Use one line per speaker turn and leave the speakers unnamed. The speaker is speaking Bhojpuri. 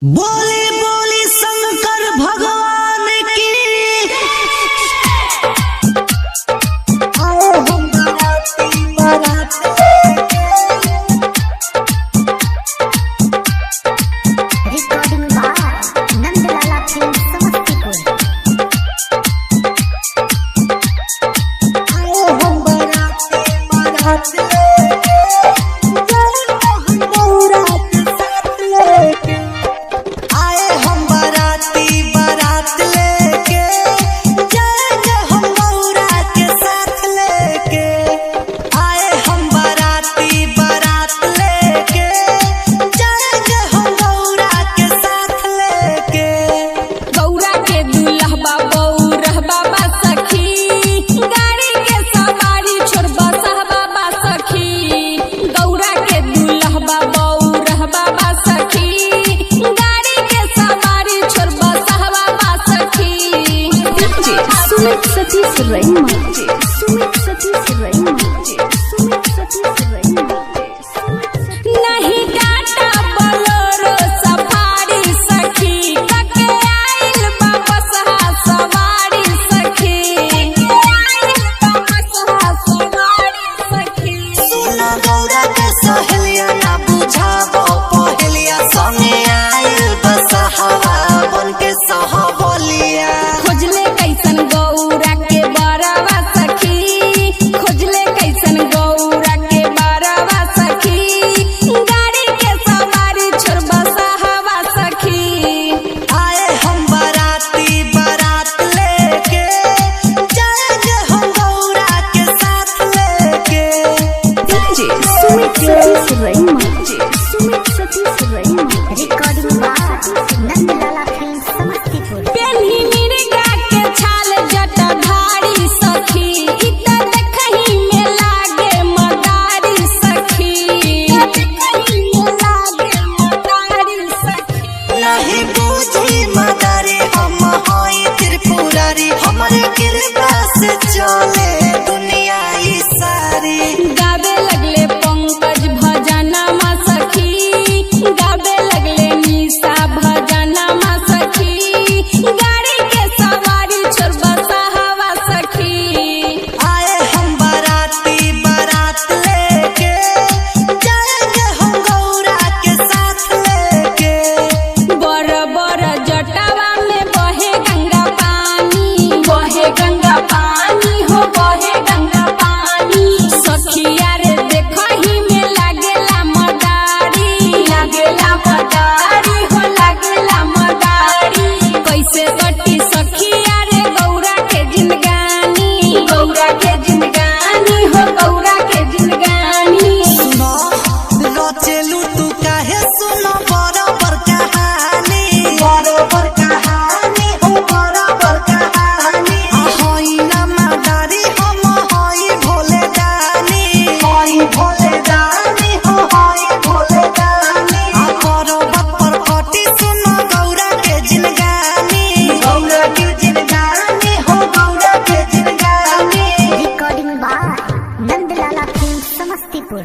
बोली बोली शंकर भगवान की। आओ हम बाराती बाराती
recording by Nandlala film Samastipur.
आओ हम बाराती बाराती
सतीश रईमा सुमित सतीश रईमा सुमित सतीश रईमा नहीं टाटा बोलोरो सफारी सखी कके आइल बाबा सवारी सखी सवारी सखी
सुना गौरा के सहेलिया ना बुझाबो पहेलिया संगे आइल बस हवा बन के सहबलिया
खोजले कैसन गौरा के बरवा सखी खोजले कैसन गौरा के बरवा सखी गाड़ी के सवारी छोड़बा सहवा सखी
आए हम बाराती बारात लेके जाएंगे हम गौरा के साथ लेके
Sumit Satish Raima Sumit Satish Raima recording by Nandlala film Samastipur. पेन्ही मिर्गा के छाल जटाधारी सखी इता देखही में लागे मदारी सखी देखही में लागे मदारी सखी
नहीं बूझी मदारी हम होई त्रिपुरारी हमारे कृपा से चले दुनिया ई सारी
गावे लगले पंकज भजनमा सखी गावे लगले निशा भजनमा सखी गाड़ी के सवारी छोड़बा सहवा सखी
आए हम बाराती बारात लेके जाएंगे हम गौरा के साथ लेके
बड़ बड़ जटावा में बहे गंगा पानी हो बहे गंगा पानी सखिया रे देखही में लागेला मदारी हो लागेला मदारी कैसे कटी सखिया रे गौरा के जिंदगानी हो गौरा के जिंदगानी
सुनो रचेलू तू काहे सुनो बराबर कहानी हो बराबर कहानी होई ना मदारी हम होई भोले दानी हो भोले दानी आ पर्वत पर कटी सुनो गौरा के जिंदगानी हो गौरा के जिंदगानी
recording by Nandlala film Samastipur.